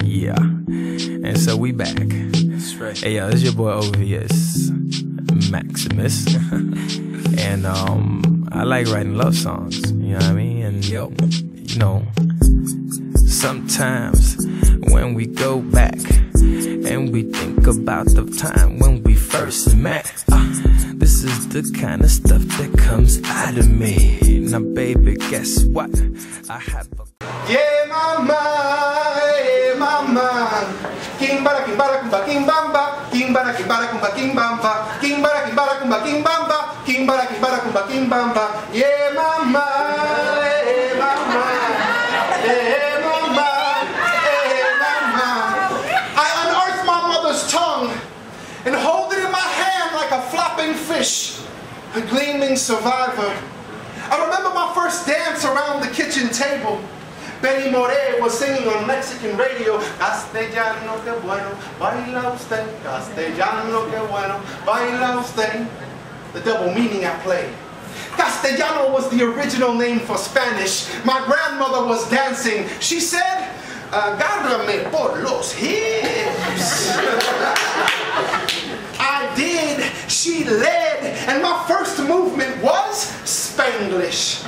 Yeah. And so we back. That's right. Hey, yo, it's your boy OVS Maximus. And I like writing love songs, you know what I mean? And you know, sometimes when we go back and we think about the time when we first met, this is the kind of stuff that comes out of me. Now baby, guess what? I have a yeah, mama, king bara kumba king bamba, king bara kumba king bamba, king bara kumba king bamba, king bara kumba king bamba, yeah, mama, hey, mama, hey, mama, hey, mama. I unearthed my mother's tongue and hold it in my hand like a flopping fish, a gleaming survivor. I remember my first dance around the kitchen table. Benny Moré was singing on Mexican radio, Castellano que bueno, baila usted, Castellano que bueno, baila usted. The double meaning I played. Castellano was the original name for Spanish. My grandmother was dancing. She said, agárrame por los hips. I did, she led, and my first movement was Spanglish.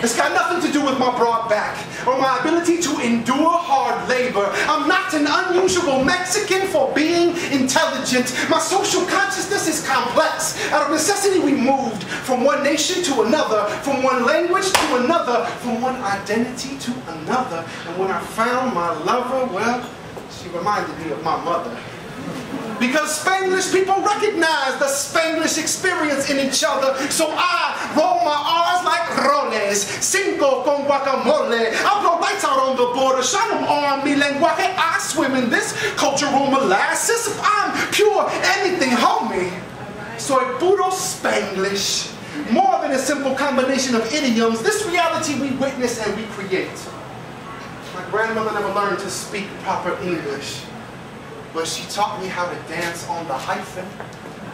It's got nothing to do with my broad back or my ability to endure hard labor. I'm not an unusual Mexican for being intelligent. My social consciousness is complex. Out of necessity, we moved from one nation to another, from one language to another, from one identity to another. And when I found my lover, well, she reminded me of my mother. Because Spanglish people recognize the Spanglish experience in each other. So I roll my R's like roles, cinco con guacamole. I blow lights out on the border, shine them on mi lenguaje. I swim in this cultural molasses. I'm pure anything, homie. Soy puro Spanglish. More than a simple combination of idioms, this reality we witness and we create. My grandmother never learned to speak proper English, but she taught me how to dance on the hyphen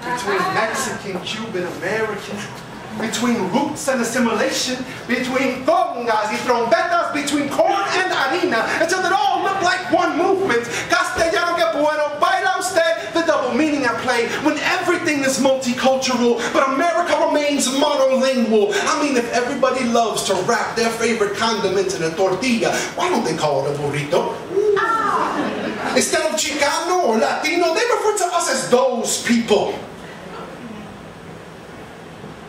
between Mexican, Cuban, American, between roots and assimilation, between congas y trompetas, between corn and harina, until it all looked like one movement. Castellano que bueno, baila usted, the double meaning I play when everything is multicultural, but America remains monolingual. I mean, if everybody loves to wrap their favorite condiment in a tortilla, why don't they call it a burrito? Instead of Chicano or Latino, they refer to us as those people.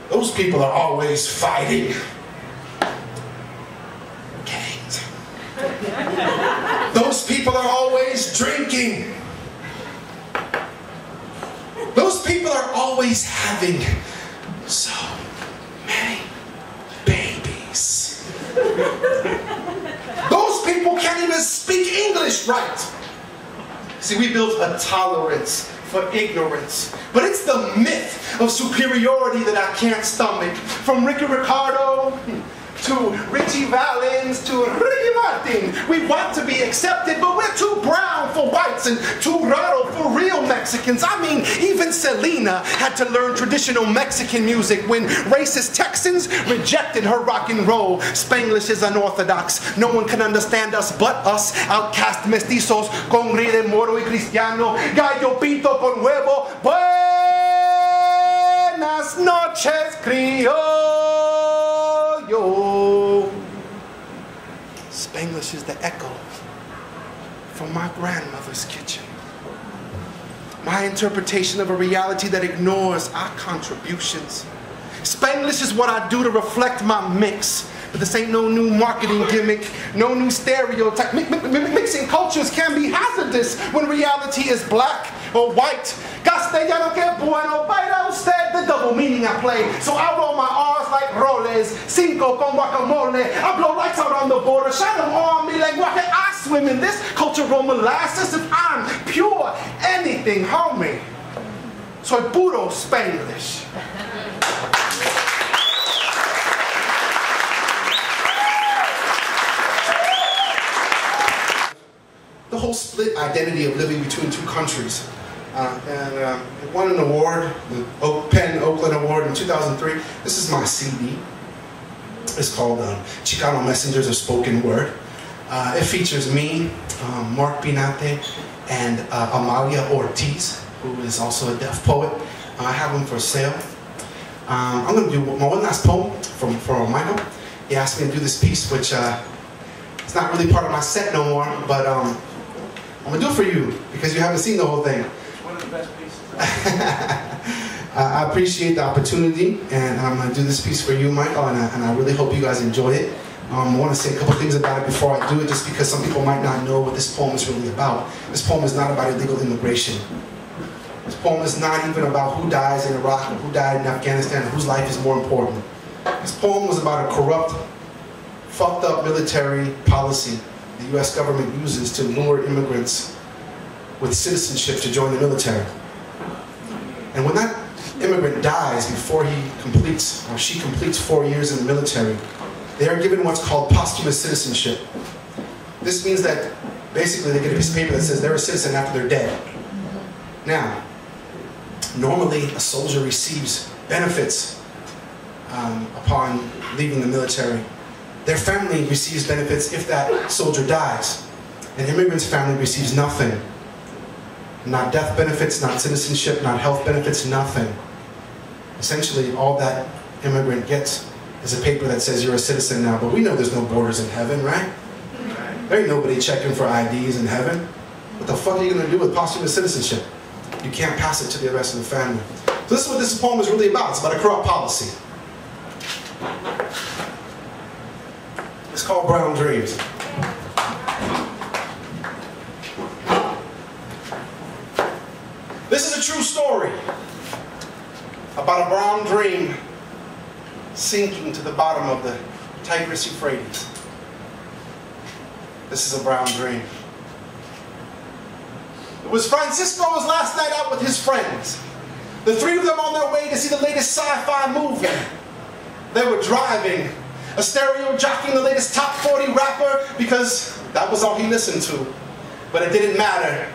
Those people are always fighting. Gangs. Those people are always drinking. Those people are always having so many babies. Those people can't even speak English right. See, we built a tolerance for ignorance, but it's the myth of superiority that I can't stomach. From Ricky Ricardo to Richie Valens to Ricky Martin, we want to be accepted, but we're too brown for whites and too raro for real Mexicans. I mean, even Selena had to learn traditional Mexican music when racist Texans rejected her rock and roll. Spanglish is unorthodox. No one can understand us but us, outcast mestizos con ride moro y cristiano, gallo pinto con huevo. Buenas noches, criollo. Spanglish is the echo from my grandmother's kitchen. My interpretation of a reality that ignores our contributions. Spanglish is what I do to reflect my mix. But this ain't no new marketing gimmick, no new stereotype. Mixing cultures can be hazardous when reality is black or white. Castellano que bueno, baila usted, the double meaning I play. So I roll my R's like roles, cinco con guacamole. I blow lights out on the border, shine them on mi lenguaje. I swim in this cultural molasses. If I'm pure anything, homie, soy puro Spanglish. The whole split identity of living between two countries. It won an award, the Penn Oakland Award in 2003. This is my CD. It's called Chicano Messengers of Spoken Word. It features me, Mark Binate, and Amalia Ortiz, who is also a deaf poet. I have them for sale. I'm going to do my one last poem from Michael. He asked me to do this piece, which it's not really part of my set no more, but I'm going to do it for you, because you haven't seen the whole thing. It's one of the best pieces. I appreciate the opportunity, and I'm going to do this piece for you, Michael, and I really hope you guys enjoy it. I want to say a couple things about it before I do it, just because some people might not know what this poem is really about. This poem is not about illegal immigration. This poem is not even about who dies in Iraq or who died in Afghanistan or whose life is more important. This poem was about a corrupt, fucked up military policy the U.S. government uses to lure immigrants with citizenship to join the military. And when that immigrant dies before he completes, or she completes 4 years in the military, they are given what's called posthumous citizenship. This means that basically they get a piece of paper that says they're a citizen after they're dead. Now, normally a soldier receives benefits upon leaving the military. Their family receives benefits if that soldier dies. An immigrant's family receives nothing. Not death benefits, not citizenship, not health benefits, nothing. Essentially, all that immigrant gets is a paper that says you're a citizen now, but we know there's no borders in heaven, right? There ain't nobody checking for IDs in heaven. What the fuck are you gonna do with posthumous citizenship? You can't pass it to the rest of the family. So this is what this poem is really about. It's about a corrupt policy. It's called Brown Dreams. This is a true story about a brown dream sinking to the bottom of the Tigris Euphrates. This is a brown dream. It was Francisco's last night out with his friends. The three of them on their way to see the latest sci-fi movie. They were driving, a stereo jockeying the latest top 40 rapper, because that was all he listened to. But it didn't matter.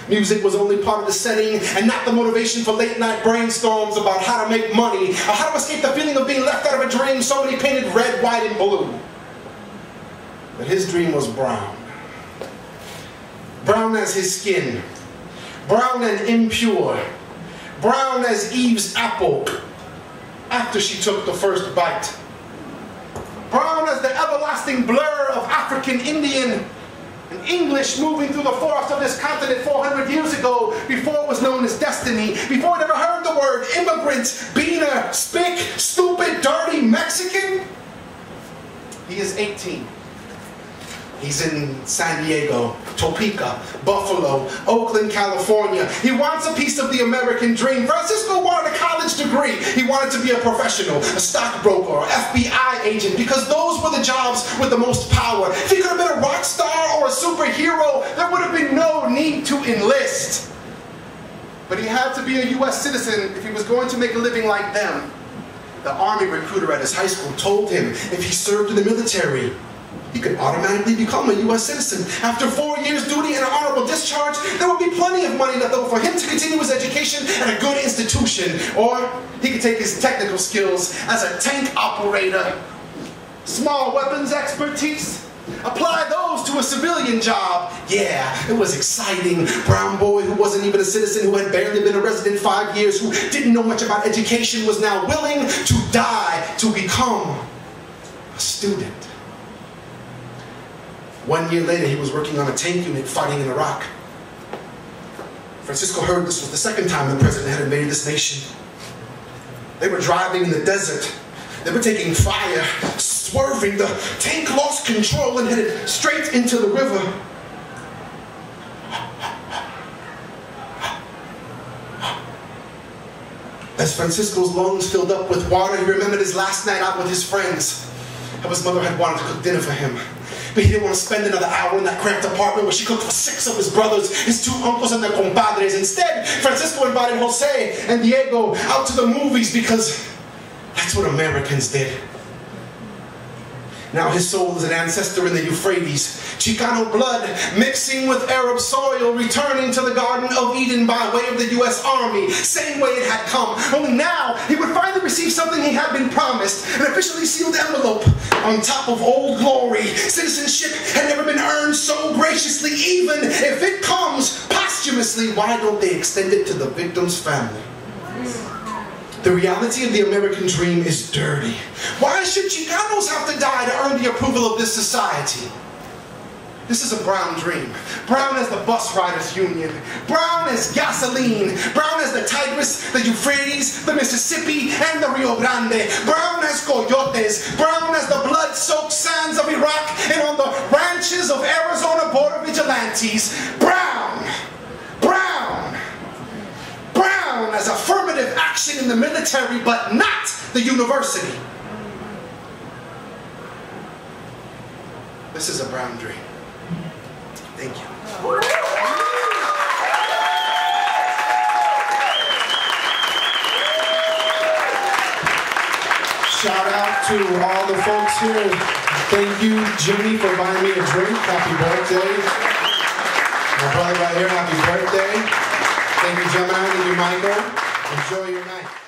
Music was only part of the setting and not the motivation for late night brainstorms about how to make money, or how to escape the feeling of being left out of a dream so many painted red, white, and blue. But his dream was brown. Brown as his skin. Brown and impure. Brown as Eve's apple after she took the first bite. Brown as the everlasting blur of African Indian and English moving through the forest of this continent 400 years ago, before it was known as destiny, before it ever heard the word immigrant, beaner, spick, stupid, dirty Mexican. He is 18. He's in San Diego, Topeka, Buffalo, Oakland, California. He wants a piece of the American dream. Francisco wanted a college degree. He wanted to be a professional, a stockbroker, or FBI agent, because those were the jobs with the most power. If he could have been a rock star or a superhero, there would have been no need to enlist. But he had to be a U.S. citizen if he was going to make a living like them. The Army recruiter at his high school told him if he served in the military, he could automatically become a U.S. citizen. After 4 years duty and an honorable discharge, there would be plenty of money left over for him to continue his education at a good institution. Or he could take his technical skills as a tank operator, small weapons expertise, apply those to a civilian job. Yeah, it was exciting. Brown boy who wasn't even a citizen, who had barely been a resident 5 years, who didn't know much about education, was now willing to die to become a student. 1 year later, he was working on a tank unit fighting in Iraq. Francisco heard this was the second time the president had invaded this nation. They were driving in the desert. They were taking fire, swerving. The tank lost control and headed straight into the river. As Francisco's lungs filled up with water, he remembered his last night out with his friends. How his mother had wanted to cook dinner for him. But he didn't want to spend another hour in that cramped apartment where she cooked for 6 of his brothers, his 2 uncles, and their compadres. Instead, Francisco invited Jose and Diego out to the movies, because that's what Americans did. Now his soul is an ancestor in the Euphrates. Chicano blood mixing with Arab soil, returning to the Garden of Eden by way of the U.S. Army, same way it had come. Only now he would finally receive something he had been promised, an officially sealed envelope on top of old glory. Citizenship had never been earned so graciously, even if it comes posthumously. Why don't they extend it to the victim's family? The reality of the American dream is dirty. Why should Chicanos have to die to earn the approval of this society? This is a brown dream. Brown as the bus riders union. Brown as gasoline. Brown as the Tigris, the Euphrates, the Mississippi, and the Rio Grande. Brown as coyotes. Brown as the blood-soaked sands of Iraq and on the ranches of Arizona border vigilantes. Brown. Brown. Brown as affirmative action in the military, but not the university. This is a brown dream. Thank you. Shout out to all the folks here. Thank you, Jimmy, for buying me a drink. Happy birthday. My brother right here, happy birthday. Thank you, Gemini. Thank you, Michael. Enjoy your night.